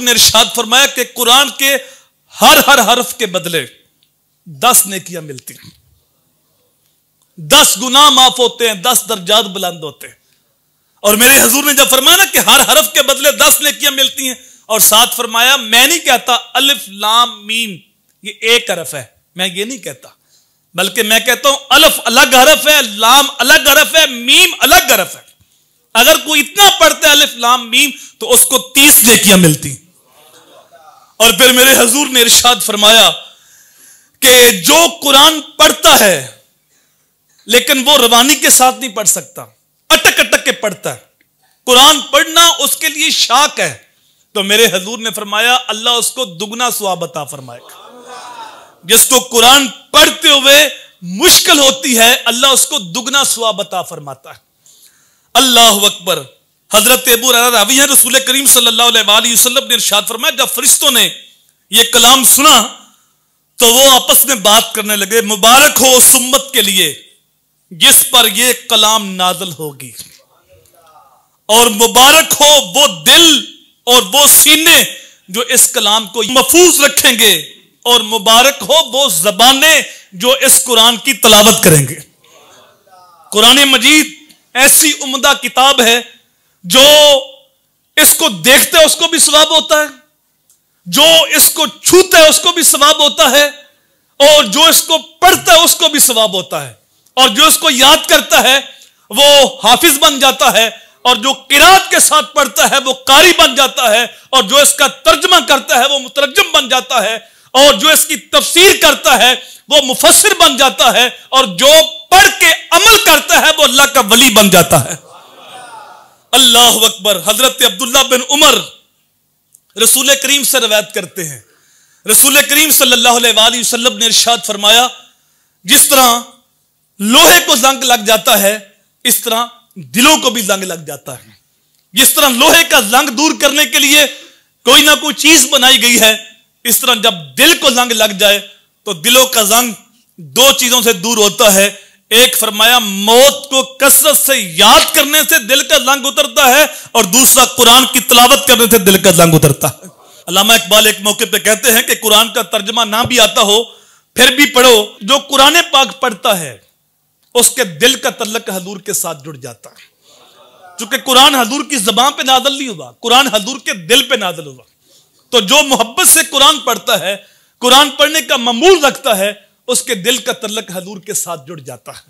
نے ارشاد فرمایا کہ قرآن کے ہر حرف کے بدلے 10 نیکیاں ملتی ہیں، 10 گناہ معاف ہوتے ہیں، 10 درجات بلند ہوتے ہیں۔ اور میرے حضور نے جب فرمایا نا کہ ہر حرف کے بدلے 10 نیکیاں ملتی ہیں، اور ساتھ فرمایا میں نہیں کہتا الف لام میم یہ ایک حرف ہے، میں یہ نہیں کہتا، بلکہ میں کہتا ہوں الف الگ حرف ہے، لام الگ حرف ہے، میم الگ حرف ہے۔ اگر کوئی اتنا پڑھتا ہے الف لام میم تو اس کو 30 نیکیاں ملتی۔ اور پھر میرے حضور نے ارشاد فرمایا کہ جو قرآن پڑھتا ہے لیکن وہ روانی کے ساتھ نہیں پڑھ سکتا، اٹک اٹک کے پڑھتا ہے، قرآن پڑھنا اس کے لیے شاق ہے، تو میرے حضور نے فرمایا اللہ اس کو دگنا ثواب عطا فرمائے گا۔ جس کو قرآن پڑھتے ہوئے مشکل ہوتی ہے اللہ اس کو دگنا ثواب عطا فرماتا ہے۔ اللہ اکبر۔ حضرت ابو ہریرہ راوی ہیں، رسول کریم صلی اللہ علیہ وآلہ وسلم نے ارشاد فرمایا جب فرشتوں نے یہ کلام سنا تو وہ آپس میں بات کرنے لگے، مبارک ہو اس امت کے لیے جس پر یہ کلام نازل ہوگی، اور مبارک ہو وہ دل اور وہ سینے جو اس کلام کو محفوظ رکھیں گے، اور مبارک ہو وہ زبانیں جو اس قرآن کی تلاوت کریں گے۔ قرآن مجید ایسی عمدہ کتاب ہے جو اس کو دیکھتے ہے اس کو بھی ثواب ہوتا ہے، جو اس کو چھوتا ہے اس کو بھی ثواب ہوتا ہے، اور جو اس کو پڑھتا ہے اس کو بھی ثواب ہوتا ہے، اور جو اس کو یاد کرتا ہے وہ حافظ بن جاتا ہے، اور جو قرات کے ساتھ پڑھتا ہے وہ قاری بن جاتا ہے، اور جو اس کا ترجمہ کرتا ہے وہ مترجم بن جاتا ہے، اور جو اس کی تفسیر کرتا ہے وہ مفسر بن جاتا ہے، اور جو پڑھ کے عمل کرتا ہے وہ اللہ کا ولی بن جاتا ہے۔ اللہ اکبر۔ حضرت عبداللہ بن عمر رسول کریم سے روایت کرتے ہیں، رسول کریم صلی اللہ علیہ وآلہ وسلم نے ارشاد فرمایا جس طرح لوہے کو زنگ لگ جاتا ہے اس طرح دلوں کو بھی زنگ لگ جاتا ہے۔ جس طرح لوہے کا زنگ دور کرنے کے لیے کوئی نہ کوئی چیز بنائی گئی ہے، اس طرح جب دل کو زنگ لگ جائے تو دلوں کا زنگ 2 چیزوں سے دور ہوتا ہے۔ ایک فرمایا موت کو کثرت سے یاد کرنے سے دل کا زنگ اترتا ہے، اور دوسرا قرآن کی تلاوت کرنے سے دل کا زنگ اترتا ہے۔ علامہ اقبال ایک موقع پہ کہتے ہیں کہ قرآن کا ترجمہ نہ بھی آتا ہو پھر بھی پڑھو، جو قرآن پاک پڑھتا ہے اس کے دل کا تعلق حضور کے ساتھ جڑ جاتا ہے، چونکہ قرآن حضور کی زبان پہ نازل نہیں ہوا، قرآن حضور کے دل پہ نازل ہوا، تو جو محبت سے قرآن پڑھتا ہے، قرآن پڑھنے کا معمول رکھتا ہے، اس کے دل کا تعلق حضور کے ساتھ جڑ جاتا ہے۔